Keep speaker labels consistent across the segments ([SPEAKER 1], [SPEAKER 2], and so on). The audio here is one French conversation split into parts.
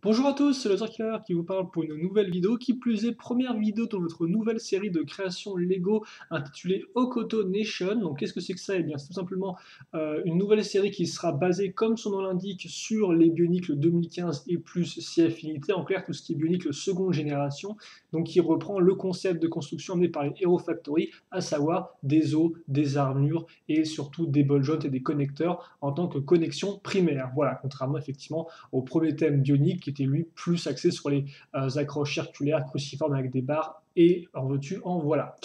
[SPEAKER 1] Bonjour à tous, c'est le Killer qui vous parle pour une nouvelle vidéo, qui plus est première vidéo dans notre nouvelle série de création Lego intitulée Hokoto Nation. Donc qu'est-ce que c'est que ça? Eh bien c'est tout simplement une nouvelle série qui sera basée, comme son nom l'indique, sur les Bionicle 2015 et plus si affinité, en clair tout ce qui est Bionicle seconde génération, donc qui reprend le concept de construction amené par les Hero Factory, à savoir des os, des armures et surtout des ball joints et des connecteurs en tant que connexion primaire. Voilà, contrairement effectivement au premier thème Bionic qui était lui plus axé sur les accroches circulaires, cruciformes avec des barres et en veux-tu, en voilà.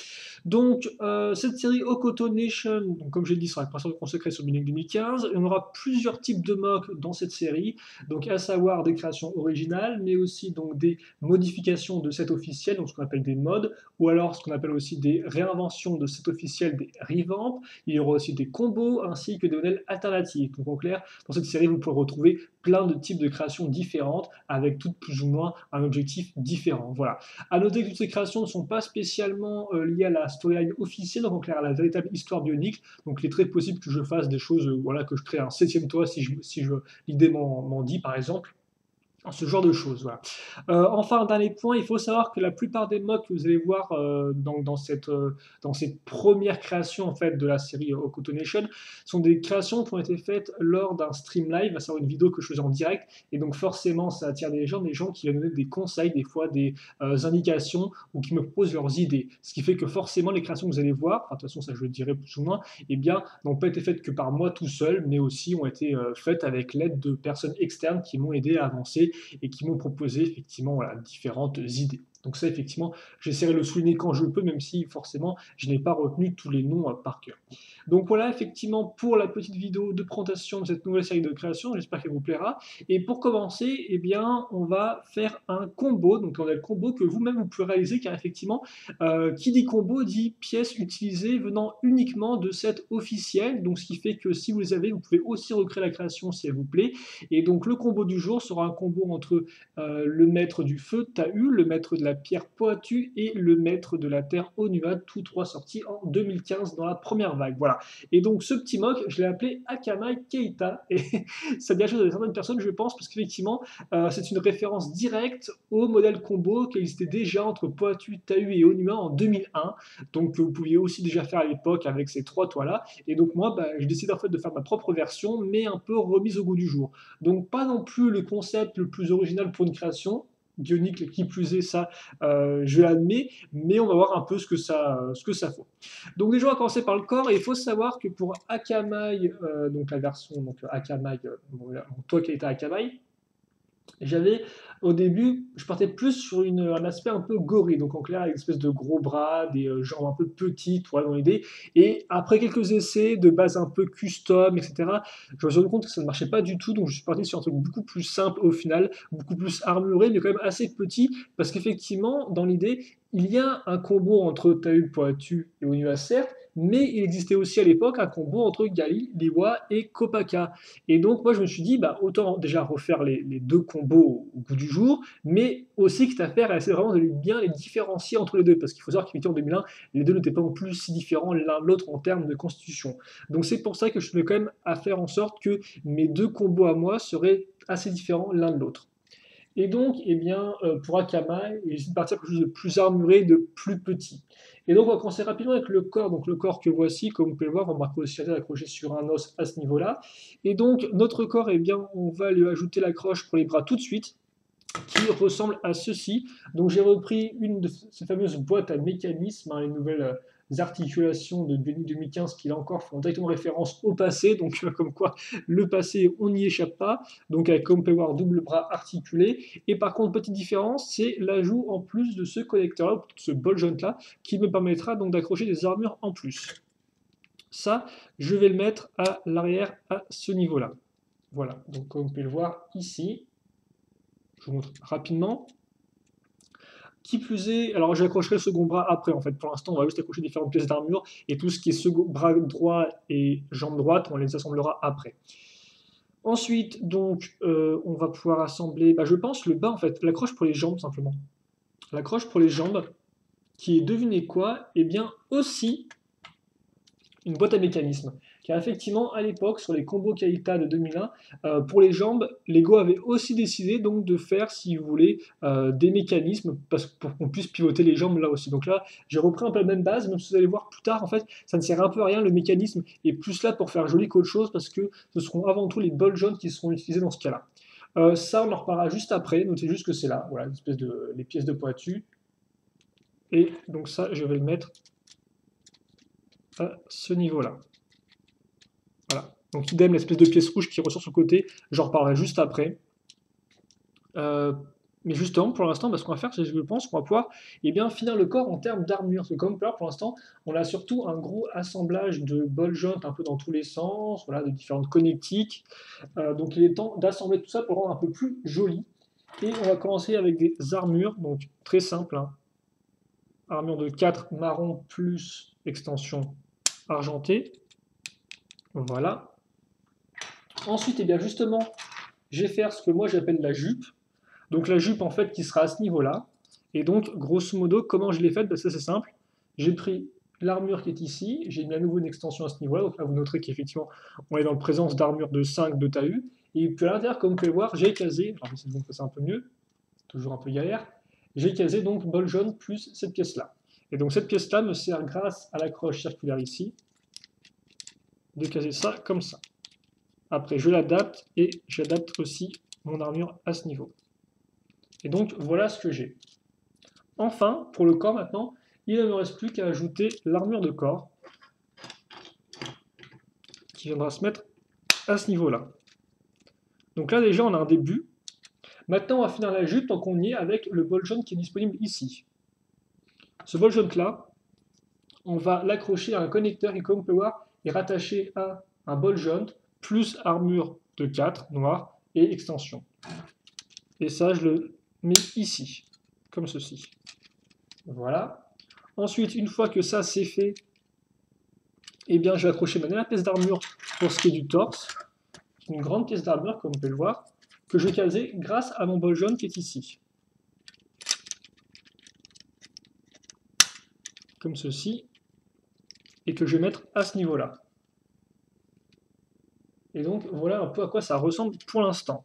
[SPEAKER 1] Donc, cette série Hokoto Nation, donc, comme j'ai dit, sera consacrée sur Bionic 2015. On aura plusieurs types de mocks dans cette série, donc à savoir des créations originales, mais aussi donc des modifications de sets officiels, donc ce qu'on appelle des mods, ou alors ce qu'on appelle aussi des réinventions de sets officiels, des revamps. Il y aura aussi des combos ainsi que des modèles alternatifs. Donc en clair, dans cette série, vous pourrez retrouver plein de types de créations différentes, avec toutes plus ou moins un objectif différent. Voilà. À noter que toutes ces créations ne sont pas spécialement liées à la storyline officielle, donc en clair à la véritable histoire bionique. Donc il est très possible que je fasse des choses, voilà, que je crée un septième toit si l'idée m'en dit par exemple. Ce genre de choses, voilà. Enfin, dernier point, il faut savoir que la plupart des mocks que vous allez voir dans cette première création en fait, de la série Hokuto Nation sont des créations qui ont été faites lors d'un stream live, à savoir une vidéo que je faisais en direct, et donc forcément ça attire des gens qui viennent donner des conseils, des fois des indications, ou qui me proposent leurs idées. Ce qui fait que forcément les créations que vous allez voir, enfin, de toute façon ça je le dirai plus ou moins, eh bien, n'ont pas été faites que par moi tout seul, mais aussi ont été faites avec l'aide de personnes externes qui m'ont aidé à avancer et qui m'ont proposé effectivement voilà, différentes idées. Donc ça, effectivement, j'essaierai de le souligner quand je peux, même si forcément, je n'ai pas retenu tous les noms par cœur. Donc voilà, effectivement, pour la petite vidéo de présentation de cette nouvelle série de création, j'espère qu'elle vous plaira. Et pour commencer, eh bien, on va faire un combo. Donc on a le combo que vous-même vous pouvez réaliser, car effectivement, qui dit combo dit pièces utilisées venant uniquement de set officiel. Donc ce qui fait que si vous les avez, vous pouvez aussi recréer la création si elle vous plaît. Et donc le combo du jour sera un combo entre le maître du feu Tahu, le maître de la pierre Poatu et le maître de la terre Onua, tous trois sortis en 2015 dans la première vague. Voilà. Et donc ce petit mock, je l'ai appelé Akamai Keita. Et ça dit la chose à certaines personnes, je pense, parce qu'effectivement, c'est une référence directe au modèle combo qui existait déjà entre Poatu, Tahu et Onua en 2001. Donc vous pouviez aussi déjà faire à l'époque avec ces trois toits-là. Et donc moi, bah, je décide en fait de faire ma propre version, mais un peu remise au goût du jour. Donc pas non plus le concept le plus original pour une création, Bionicle qui plus est, ça je l'admets, mais on va voir un peu ce que ça faut. Donc déjà on va commencer par le corps, et il faut savoir que pour Akamai, donc la version donc Akamai, toi qui étais Akamai, j'avais au début, je partais plus sur un aspect un peu gorille, donc en clair avec une espèce de gros bras, des jambes un peu petites, voilà dans l'idée. Et après quelques essais de base un peu custom, etc., je me suis rendu compte que ça ne marchait pas du tout, donc je suis parti sur un truc beaucoup plus simple au final, beaucoup plus armuré, mais quand même assez petit, parce qu'effectivement, dans l'idée, il y a un combo entre Tahu, Poatu et Onua, certes, mais il existait aussi à l'époque un combo entre Gali, Liwa et Kopaka. Et donc, moi, je me suis dit, bah, autant déjà refaire les deux combos au goût du jour, mais aussi quitte à faire, essayer vraiment de bien les différencier entre les deux. Parce qu'il faut savoir qu'effectivement, en 2001, les deux n'étaient pas non plus si différents l'un de l'autre en termes de constitution. Donc, c'est pour ça que je tenais quand même à faire en sorte que mes deux combos à moi seraient assez différents l'un de l'autre. Et donc, eh bien, pour Akama, il décide de partir quelque chose de plus armuré, de plus petit. Et donc, on va commencer rapidement avec le corps. Donc, le corps que voici, comme vous pouvez le voir, on remarque aussi la tête accrochée sur un os à ce niveau-là. Et donc, notre corps, eh bien, on va lui ajouter l'accroche pour les bras tout de suite, qui ressemble à ceci. Donc j'ai repris une de ces fameuses boîtes à mécanismes, hein, les nouvelles articulations de 2015 qui là encore font directement référence au passé, donc comme quoi le passé on n'y échappe pas, donc avec comme on peut voir double bras articulé. Et par contre petite différence, c'est l'ajout en plus de ce connecteur là, ce ball joint là, qui me permettra donc d'accrocher des armures en plus. Ça, je vais le mettre à l'arrière à ce niveau là. Voilà, donc comme vous pouvez le voir ici, je vous montre rapidement. Qui plus est, alors j'accrocherai le second bras après en fait. Pour l'instant, on va juste accrocher différentes pièces d'armure et tout ce qui est second bras droit et jambe droite, on les assemblera après. Ensuite, donc, on va pouvoir assembler, bah, je pense, le bas en fait, l'accroche pour les jambes simplement. L'accroche pour les jambes, qui est, devinez quoi? Eh bien, aussi une boîte à mécanismes, car effectivement, à l'époque, sur les combos Kaita de 2001, pour les jambes, Lego avait aussi décidé donc de faire, si vous voulez, des mécanismes pour qu'on puisse pivoter les jambes là aussi. Donc là, j'ai repris un peu la même base, même si vous allez voir plus tard, en fait, ça ne sert un peu à rien, le mécanisme est plus là pour faire joli qu'autre chose, parce que ce seront avant tout les bols jaunes qui seront utilisés dans ce cas-là. Ça, on en reparlera juste après, notez juste que c'est là, voilà, les pièces de pointu. Et donc ça, je vais le mettre à ce niveau-là. Voilà. Donc idem, l'espèce de pièce rouge qui ressort sur le côté, j'en reparlerai juste après. Mais justement, pour l'instant, ce qu'on va faire, c'est que je pense qu'on va pouvoir finir le corps en termes d'armure. Parce que comme peur, pour l'instant, on a surtout un gros assemblage de ball joints un peu dans tous les sens, voilà, de différentes connectiques. Donc il est temps d'assembler tout ça pour rendre un peu plus joli. Et on va commencer avec des armures, donc très simple. Hein. Armure de 4 marron plus extension argentée. Voilà. Ensuite, justement, je vais faire ce que moi j'appelle la jupe. Donc la jupe, en fait, qui sera à ce niveau-là. Et donc, grosso modo, comment je l'ai faite? Ça, c'est simple. J'ai pris l'armure qui est ici, j'ai mis à nouveau une extension à ce niveau-là. Donc là, vous noterez qu'effectivement, on est dans la présence d'armure de 5 de TAU. Et puis à l'intérieur, comme vous pouvez voir, j'ai casé, alors j'essaie de vous passer un peu mieux, toujours un peu galère, j'ai casé donc bol jaune plus cette pièce-là. Et donc cette pièce-là me sert, grâce à l'accroche circulaire ici, de caser ça comme ça. Après, je l'adapte et j'adapte aussi mon armure à ce niveau. Et donc, voilà ce que j'ai. Enfin, pour le corps maintenant, il ne me reste plus qu'à ajouter l'armure de corps qui viendra se mettre à ce niveau-là. Donc là, déjà, on a un début. Maintenant, on va finir la jupe tant qu'on y est avec le bol jaune qui est disponible ici. Ce bol jaune-là, on va l'accrocher à un connecteur qui, comme on peut voir, est rattaché à un bol jaune plus armure de 4 noir et extension. Et ça, je le mets ici, comme ceci. Voilà. Ensuite, une fois que ça c'est fait, je vais accrocher ma dernière pièce d'armure pour ce qui est du torse. Une grande pièce d'armure, comme vous pouvez le voir, que je vais caser grâce à mon bol jaune qui est ici. Comme ceci. Et que je vais mettre à ce niveau-là. Et donc, voilà un peu à quoi ça ressemble pour l'instant.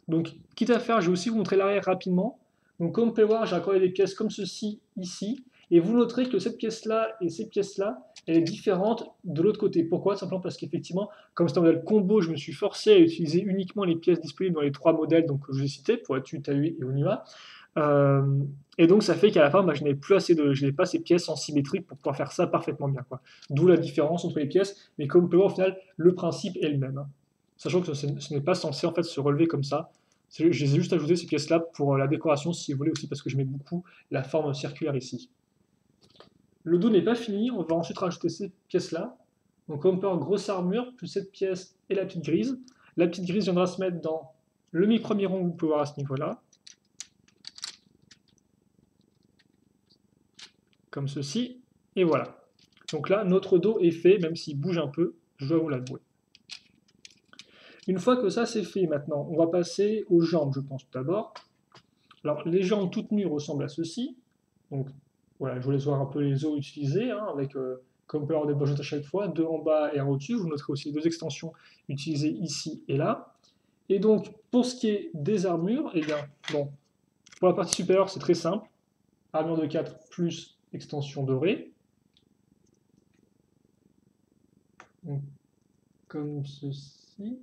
[SPEAKER 1] Donc, quitte à faire, je vais aussi vous montrer l'arrière rapidement. Donc, comme vous pouvez voir, j'ai accordé des pièces comme ceci, ici. Et vous noterez que cette pièce-là et cette pièce-là, elle est différente de l'autre côté. Pourquoi? Simplement parce qu'effectivement, comme c'est un modèle combo, je me suis forcé à utiliser uniquement les pièces disponibles dans les 3 modèles que je vous ai cités, pour Atu, TAU et Onua. Et donc ça fait qu'à la fin, je n'ai pas ces pièces en symétrique pour pouvoir faire ça parfaitement bien. D'où la différence entre les pièces, mais comme vous pouvez voir, au final, le principe est le même. Hein. Sachant que ce n'est pas censé en fait se relever comme ça. Je les ai juste ajouté ces pièces-là pour la décoration, si vous voulez aussi, parce que je mets beaucoup la forme circulaire ici. Le dos n'est pas fini, on va ensuite rajouter ces pièces-là. Donc comme on peut avoir grosse armure, plus cette pièce et la petite grise. La petite grise viendra se mettre dans le premier rond que vous pouvez voir à ce niveau-là. Comme ceci, et voilà. Donc là, notre dos est fait, même s'il bouge un peu, je dois vous l'avouer. Une fois que ça c'est fait, maintenant, on va passer aux jambes, je pense, tout d'abord. Alors, les jambes toutes nues ressemblent à ceci. Donc, voilà, je vous laisse voir un peu les os utilisés, hein, avec, comme on peut avoir des bottes à chaque fois, 2 en bas et un au-dessus. Vous noterez aussi les 2 extensions utilisées ici et là. Et donc, pour ce qui est des armures, pour la partie supérieure, c'est très simple. Armure de 4 plus extension dorée. Donc, comme ceci.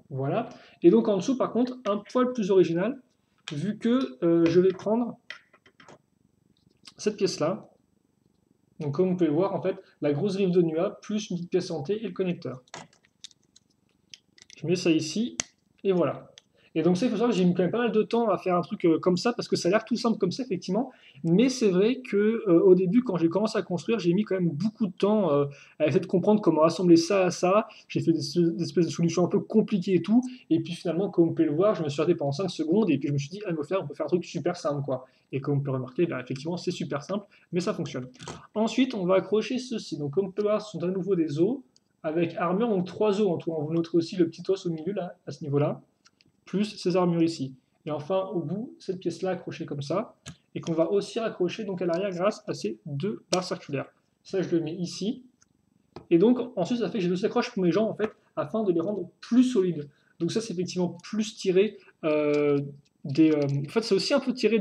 [SPEAKER 1] Voilà. Et donc en dessous, par contre, un poil plus original, vu que je vais prendre cette pièce-là. Donc comme vous pouvez voir, en fait, la grosse griffe de Nua, plus une petite pièce santé et le connecteur. Je mets ça ici, et voilà. Et donc ça, il faut savoir que j'ai mis quand même pas mal de temps à faire un truc comme ça, parce que ça a l'air tout simple comme ça, effectivement. Mais c'est vrai que au début, quand j'ai commencé à construire, j'ai mis quand même beaucoup de temps à essayer de comprendre comment assembler ça à ça. J'ai fait des espèces de solutions un peu compliquées et tout. Et puis finalement, comme vous pouvez le voir, je me suis arrêté pendant 5 secondes, et puis je me suis dit, ah, on peut faire un truc super simple, quoi. Et comme vous pouvez remarquer, effectivement, c'est super simple, mais ça fonctionne. Ensuite, on va accrocher ceci. Donc comme vous pouvez voir, ce sont à nouveau des os, avec armure, donc 3 os en tout. Vous noterez aussi le petit os au milieu, là, à ce niveau-là, plus ces armures ici. Et enfin, au bout, cette pièce-là accrochée comme ça, et qu'on va aussi raccrocher donc à l'arrière grâce à ces 2 barres circulaires. Ça, je le mets ici. Et donc, ensuite, ça fait que j'ai deux accroches pour mes jambes, en fait, afin de les rendre plus solides. Donc ça, c'est effectivement plus tiré En fait, c'est aussi un peu tiré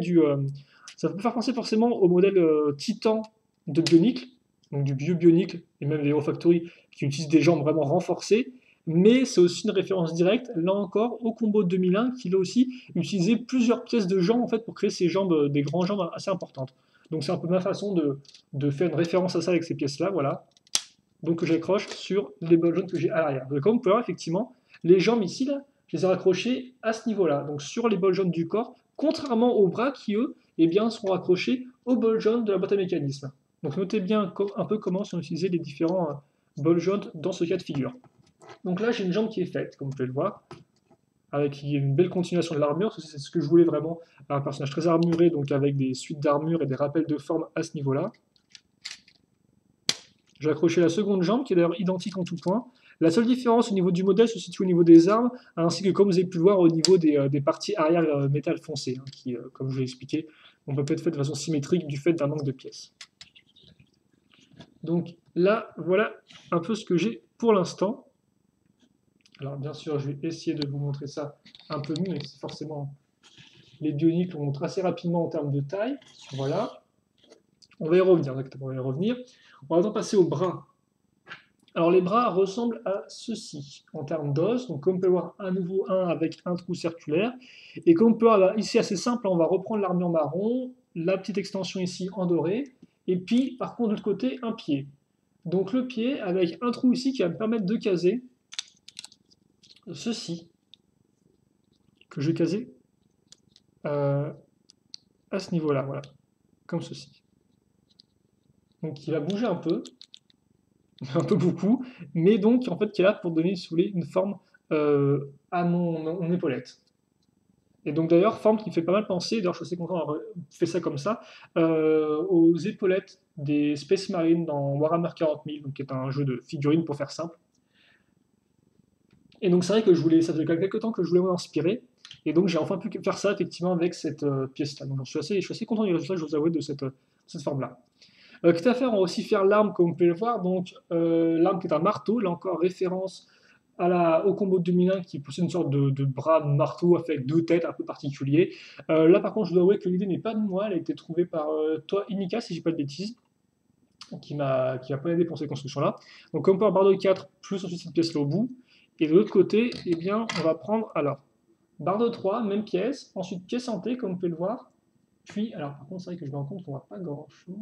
[SPEAKER 1] ça peut faire penser forcément au modèle Titan de Bionicle, donc du vieux Bionicle, et même les Hero Factory, qui utilisent des jambes vraiment renforcées. Mais c'est aussi une référence directe, là encore, au combo 2001, qui là aussi utilisait plusieurs pièces de jambes, en fait, pour créer ces jambes, des grandes jambes assez importantes. Donc c'est un peu ma façon de faire une référence à ça avec ces pièces-là, voilà. Donc j'accroche sur les ball joints que j'ai à l'arrière. Donc, comme vous pouvez voir, effectivement, les jambes ici, là, je les ai raccrochées à ce niveau-là, donc sur les ball joints du corps, contrairement aux bras qui, eux, eh bien, seront raccrochés aux ball joints de la boîte à mécanisme. Donc notez bien un peu comment sont utilisés les différents ball joints dans ce cas de figure. Donc là, j'ai une jambe qui est faite, comme vous pouvez le voir, avec une belle continuation de l'armure, c'est ce que je voulais vraiment, un personnage très armuré, donc avec des suites d'armure et des rappels de forme à ce niveau-là. J'ai accroché la seconde jambe, qui est d'ailleurs identique en tout point. La seule différence au niveau du modèle se situe au niveau des armes, ainsi que comme vous avez pu le voir au niveau des parties arrière métal foncé, hein, qui, comme je l'ai expliqué, on peut pas être fait de façon symétrique du fait d'un manque de pièces. Donc là, voilà un peu ce que j'ai pour l'instant. Alors bien sûr, je vais essayer de vous montrer ça un peu mieux, mais c'est forcément les bioniques, on montre assez rapidement en termes de taille. Voilà. On va y revenir, on va y revenir. On va maintenant passer aux bras. Alors les bras ressemblent à ceci en termes d'os. Donc comme on peut voir à nouveau un avec un trou circulaire. Et comme on peut voir ici assez simple, on va reprendre l'armure marron, la petite extension ici en doré, et puis par contre de l'autre côté un pied. Donc le pied avec un trou ici qui va me permettre de caser ceci, que je vais caser à ce niveau-là, voilà, comme ceci. Donc il va bouger un peu beaucoup, mais donc en fait qui est là pour donner, si vous voulez, une forme à mon épaulette. Et donc d'ailleurs, forme qui me fait pas mal penser, d'ailleurs je suis assez content d'avoir fait ça comme ça, aux épaulettes des Space Marines dans Warhammer 40 000, donc qui est un jeu de figurines pour faire simple. Et donc c'est vrai que ça fait quelques temps que je voulais m'inspirer, et donc j'ai enfin pu faire ça effectivement avec cette pièce-là. Donc je suis assez content du résultat, je vous avoue, de cette forme-là. Quitte à faire, on va aussi faire l'arme comme vous pouvez le voir, donc l'arme qui est un marteau, là encore référence au combo de 2001 qui possède une sorte de bras marteau avec deux têtes un peu particuliers. Là par contre je dois avouer que l'idée n'est pas de moi, elle a été trouvée par toi Inika si je dis pas de bêtises, qui m'a pas aidé pour cette construction là. Donc comme pour un bardeau 4 plus ensuite cette pièce là au bout, et de l'autre côté, eh bien on va prendre alors bardeau 3, même pièce, ensuite pièce en T comme vous pouvez le voir, puis alors par contre c'est vrai que je me rends compte qu'on voit pas grand chose.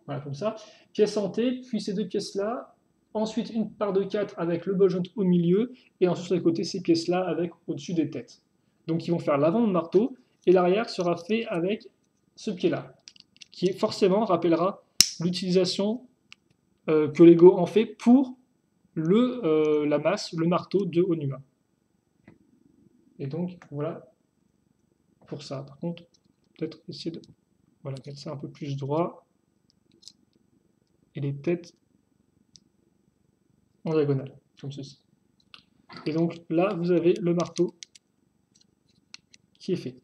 [SPEAKER 1] Voilà, comme ça. Pièce en T, puis ces deux pièces-là. Ensuite, une part de 4 avec le ball joint au milieu. Et ensuite, sur les côtés, ces pièces-là avec au-dessus des têtes. Donc, ils vont faire l'avant de marteau. Et l'arrière sera fait avec ce pied-là. Qui forcément rappellera l'utilisation que Lego en fait pour la masse, le marteau de Onuma. Et donc, voilà pour ça. Par contre, peut-être essayer de mettre ça un peu plus droit. Et les têtes en diagonale, comme ceci. Et donc là, vous avez le marteau qui est fait.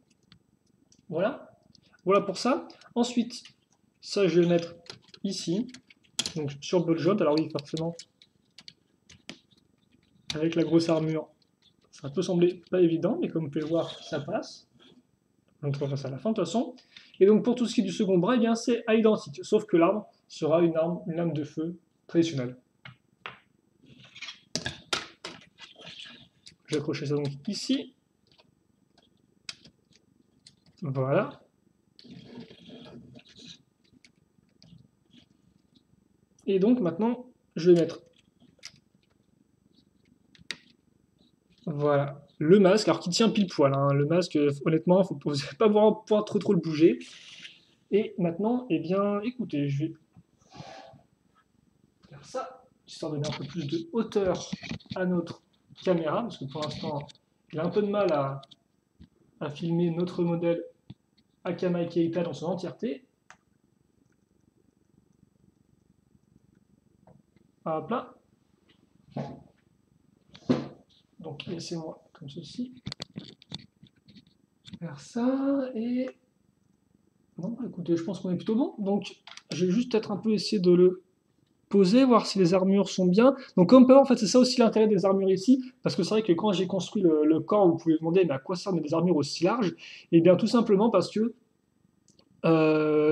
[SPEAKER 1] Voilà. Voilà pour ça. Ensuite, ça, je vais le mettre ici, donc sur le ball joint. Alors oui, forcément, avec la grosse armure, ça peut sembler pas évident, mais comme vous pouvez le voir, ça passe. Je montrerai ça à la fin de toute façon. Et donc pour tout ce qui est du second bras, eh bien c'est à l'identique, sauf que l'arme sera une lame de feu traditionnelle. Je vais accrocher ça donc ici. Voilà. Et donc maintenant, je vais mettre voilà le masque, alors qui tient pile poil. Hein. Le masque, honnêtement, vous n'allez pas pouvoir trop le bouger. Et maintenant, eh bien, écoutez, je vais faire ça, histoire de donner un peu plus de hauteur à notre caméra, parce que pour l'instant, il a un peu de mal à filmer notre modèle Akamai Keita dans son entièreté. Hop là. Donc laissez-moi comme ceci faire ça et bon écoutez je pense qu'on est plutôt bon donc je vais juste peut-être un peu essayer de le poser, voir si les armures sont bien. Donc comme on peut voir, en fait, c'est ça aussi l'intérêt des armures ici, parce que c'est vrai que quand j'ai construit le corps, vous pouvez vous demander, mais à quoi servent des armures aussi larges? Et bien tout simplement parce que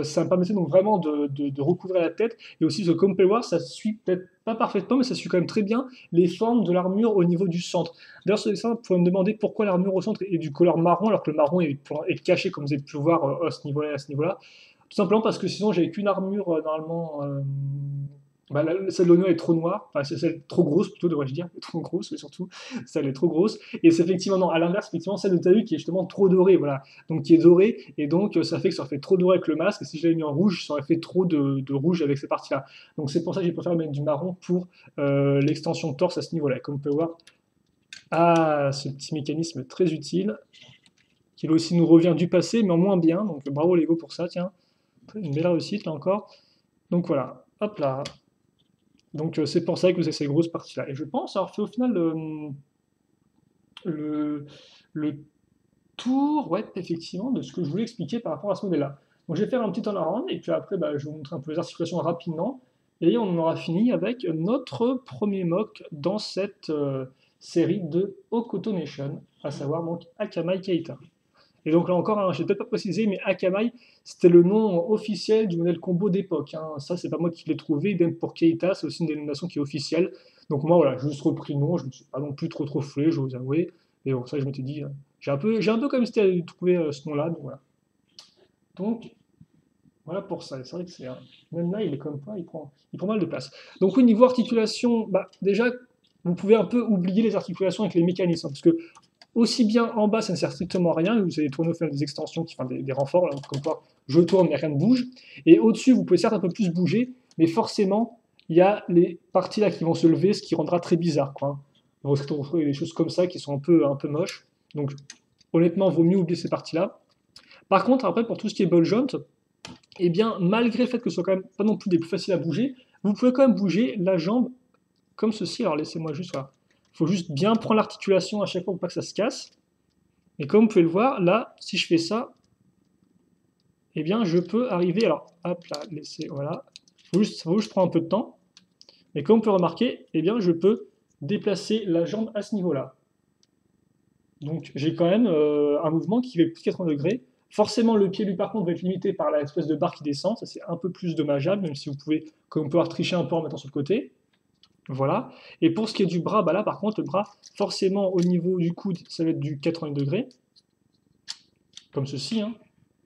[SPEAKER 1] ça me permettait donc vraiment de recouvrir la tête, et aussi, comme vous pouvez le voir, ça suit peut-être pas parfaitement, mais ça suit quand même très bien les formes de l'armure au niveau du centre. D'ailleurs, sur ça, vous pouvez me demander pourquoi l'armure au centre est du couleur marron, alors que le marron est caché, comme vous avez pu le voir à ce niveau-là et à ce niveau-là. Tout simplement parce que sinon, j'avais qu'une armure, normalement, bah, celle de l'honneur est trop noire, enfin, c'est celle trop grosse, plutôt, devrais-je dire, trop grosse, mais surtout, celle est trop grosse, et c'est effectivement, non, à l'inverse, effectivement, celle de Tahu qui est justement trop dorée, voilà, donc qui est dorée, et donc ça fait que ça aurait fait trop doré avec le masque, et si je l'avais mis en rouge, ça aurait fait trop de rouge avec ces parties-là. Donc c'est pour ça que j'ai préféré mettre du marron pour l'extension de torse à ce niveau-là. Comme on peut voir, ce petit mécanisme très utile, qui là aussi nous revient du passé, mais en moins bien, donc bravo Lego pour ça, tiens, une belle réussite là encore. Donc voilà, hop là. Donc c'est pour ça que vous avez ces grosses parties-là. Et je pense avoir fait au final le, le tour, ouais, effectivement, de ce que je voulais expliquer par rapport à ce modèle-là. Donc je vais faire un petit turnaround, et puis après, bah, je vais vous montrer un peu les articulations rapidement, et on en aura fini avec notre premier mock dans cette série de Hokuto Nation, à savoir donc Akamai Keita. Et donc là encore, hein, je n'ai peut-être pas précisé, mais Akamai, c'était le nom officiel du modèle combo d'époque. Hein. Ça, c'est pas moi qui l'ai trouvé. Idem pour Keita, c'est aussi une dénomination qui est officielle. Donc moi, voilà, j'ai juste repris le nom. Je ne me suis pas non plus trop foulé, je vais vous avouer. Mais bon, ça, je m'étais dit, j'ai un peu comme si tu trouvé ce nom-là. Donc voilà. Donc, voilà pour ça. C'est vrai que c'est même là, il est comme pas, il prend mal de place. Donc oui, niveau articulation, bah, déjà, vous pouvez un peu oublier les articulations avec les mécanismes, hein, parce que aussi bien en bas, ça ne sert strictement à rien, vous allez tourner au final des extensions, enfin des renforts, là, comme quoi je tourne mais rien ne bouge. Et au-dessus, vous pouvez certes un peu plus bouger, mais forcément, il y a les parties là qui vont se lever, ce qui rendra très bizarre, quoi. Vous risquez de retrouver des choses comme ça qui sont un peu moches. Donc honnêtement, il vaut mieux oublier ces parties-là. Par contre, après, pour tout ce qui est ball joint, eh bien, malgré le fait que ce soit quand même pas non plus des plus faciles à bouger, vous pouvez quand même bouger la jambe comme ceci. Alors laissez-moi juste, voilà. Il faut juste bien prendre l'articulation à chaque fois pour pas que ça se casse. Et comme vous pouvez le voir, là, si je fais ça, eh bien, je peux arriver, alors, hop là, laissez, voilà. Il faut juste prendre un peu de temps. Mais comme on peut remarquer, eh bien, je peux déplacer la jambe à ce niveau-là. Donc, j'ai quand même un mouvement qui fait plus de 80 degrés. Forcément, le pied, lui, par contre, va être limité par l'espèce de barre qui descend. Ça, c'est un peu plus dommageable, même si vous pouvez, comme on peut tricher un peu en mettant sur le côté. Voilà. Et pour ce qui est du bras, bah là, par contre, le bras, forcément, au niveau du coude, ça va être du 80 degrés. Comme ceci, hein.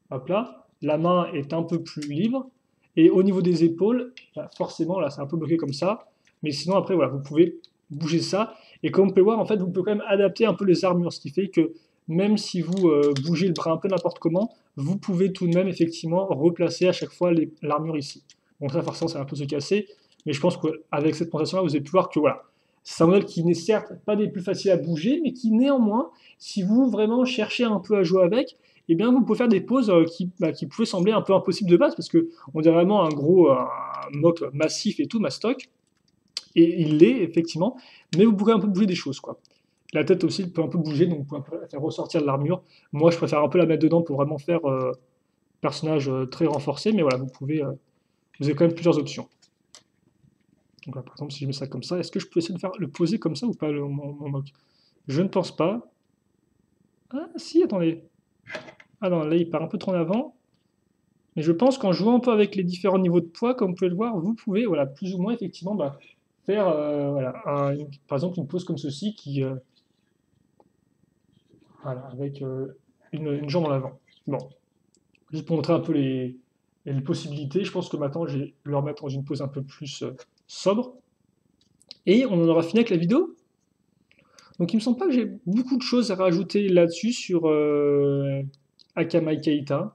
[SPEAKER 1] Hop là. La main est un peu plus libre. Et au niveau des épaules, bah forcément, là, c'est un peu bloqué comme ça. Mais sinon, après, voilà, vous pouvez bouger ça. Et comme vous pouvez voir, en fait, vous pouvez quand même adapter un peu les armures. Ce qui fait que même si vous bougez le bras un peu n'importe comment, vous pouvez tout de même, effectivement, replacer à chaque fois l'armure ici. Donc ça, forcément, ça va un peu se casser. Mais je pense qu'avec cette présentation-là, vous allez pu voir que voilà, c'est un modèle qui n'est certes pas des plus faciles à bouger, mais qui néanmoins, si vous vraiment cherchez un peu à jouer avec, eh bien vous pouvez faire des poses qui pouvaient sembler un peu impossibles de base, parce qu'on dirait vraiment un gros mock massif et tout, mastoc, et il l'est effectivement, mais vous pouvez un peu bouger des choses, quoi. La tête aussi peut un peu bouger, donc vous pouvez un peu la faire ressortir de l'armure. Moi, je préfère un peu la mettre dedans pour vraiment faire personnage très renforcé, mais voilà, vous avez quand même plusieurs options. Donc là, par exemple, si je mets ça comme ça, est-ce que je peux essayer de faire le poser comme ça ou pas, mon mock? Je ne pense pas. Ah si, attendez. Ah non, là il part un peu trop en avant. Mais je pense qu'en jouant un peu avec les différents niveaux de poids, comme vous pouvez le voir, vous pouvez, voilà, plus ou moins effectivement bah, faire voilà, par exemple une pose comme ceci voilà, avec une jambe en avant. Bon, juste pour montrer un peu les possibilités, je pense que maintenant je vais le remettre dans une pose un peu plus sobre. Et on en aura fini avec la vidéo. Donc il me semble pas que j'ai beaucoup de choses à rajouter là-dessus sur Akamai Keita.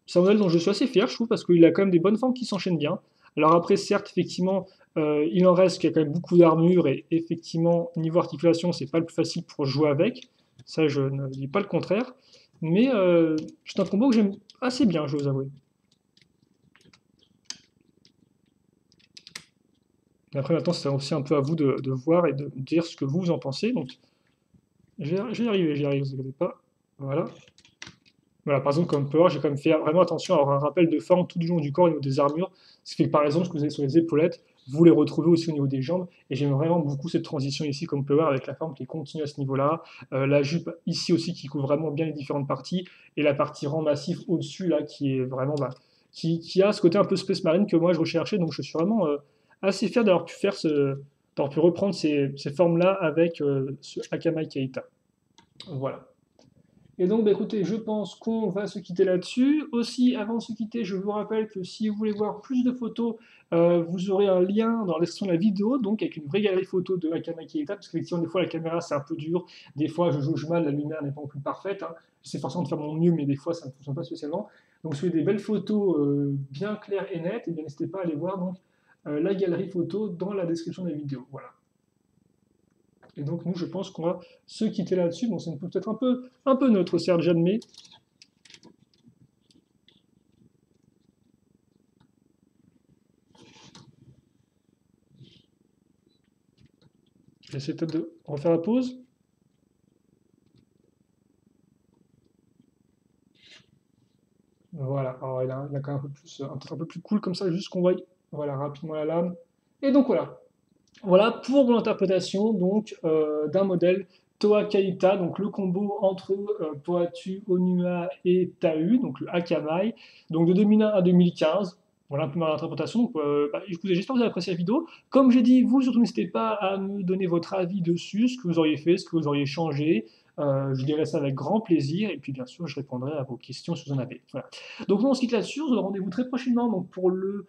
[SPEAKER 1] C'est un modèle dont je suis assez fier, je trouve, parce qu'il a quand même des bonnes formes qui s'enchaînent bien. Alors après, certes, effectivement, il en reste qu'il y a quand même beaucoup d'armure, et effectivement, niveau articulation, c'est pas le plus facile pour jouer avec. Ça, je ne dis pas le contraire. Mais c'est un combo que j'aime assez bien, je vous avoue. Et après, maintenant, c'est aussi un peu à vous de voir et de dire ce que vous en pensez. Donc, j'y arrive, vous inquiétez pas. Voilà. Voilà, par exemple, comme Power, j'ai quand même fait vraiment attention à avoir un rappel de forme tout du long du corps au niveau des armures. Ce qui fait que, par exemple, ce que vous avez sur les épaulettes, vous les retrouvez aussi au niveau des jambes. Et j'aime vraiment beaucoup cette transition ici, comme Power, avec la forme qui est continue à ce niveau-là. La jupe ici aussi qui couvre vraiment bien les différentes parties. Et la partie rang massif au-dessus, là, qui est vraiment, bah, qui a ce côté un peu Space Marine que moi je recherchais. Donc je suis vraiment assez fier d'avoir pu faire d'avoir pu reprendre ces formes-là avec ce Akamai Keita. Voilà. Et donc, bah, écoutez, je pense qu'on va se quitter là-dessus. Aussi, avant de se quitter, je vous rappelle que si vous voulez voir plus de photos, vous aurez un lien dans la description de la vidéo, donc avec une vraie galerie photo de Akana Keita, parce qu'effectivement, des fois, la caméra, c'est un peu dur, des fois, je jauge mal, la lumière n'est pas non plus parfaite, hein. J'essaie forcément de faire mon mieux, mais des fois, ça ne fonctionne pas spécialement. Donc, si vous voulez des belles photos bien claires et nettes, eh bien, n'hésitez pas à aller voir donc, la galerie photo dans la description de la vidéo. Voilà. Et donc, nous, je pense qu'on va se quitter là-dessus. Bon, c'est peut-être un peu neutre, certes, j'admets. J'essaie peut-être de refaire la pause. Voilà, alors il a quand même un peu plus, peut-être un peu plus cool comme ça, juste qu'on voit voilà, rapidement la lame. Et donc voilà, voilà pour mon interprétation donc, d'un modèle Toa Kaita, donc le combo entre Poatu, Onua et Tahu, donc le Akamai, donc de 2001 à 2015. Voilà un peu ma interprétation. Donc, bah, écoutez, j'espère que vous avez apprécié la vidéo. Comme j'ai dit, vous surtout n'hésitez pas à me donner votre avis dessus, ce que vous auriez fait, ce que vous auriez changé. Je dirai ça avec grand plaisir et puis bien sûr je répondrai à vos questions si vous en avez. Voilà. Donc nous on se quitte là-dessus, on se donne rendez-vous très prochainement donc, pour le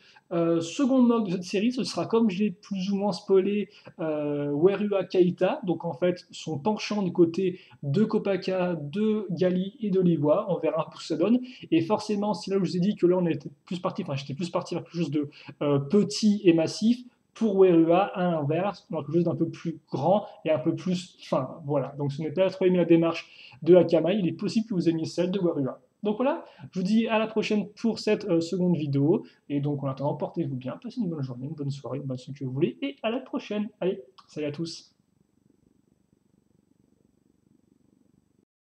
[SPEAKER 1] second mode de cette série. Ce sera comme je l'ai plus ou moins spoilé Werua Keita, donc en fait son penchant du côté de Kopaka, de Gali et de Liwa, on verra un peu ce que ça donne, et forcément si là je vous ai dit que là on était plus parti, enfin j'étais plus parti vers quelque chose de petit et massif, pour Werua, à l'inverse, dans quelque chose d'un peu plus grand et un peu plus fin, voilà, donc ce n'est pas trop aimé la démarche de Akamai, il est possible que vous aimiez celle de Werua. Donc voilà, je vous dis à la prochaine pour cette seconde vidéo. Et donc en attendant, portez-vous bien, passez une bonne journée, une bonne soirée, une bonne ce que vous voulez, et à la prochaine. Allez, salut à tous.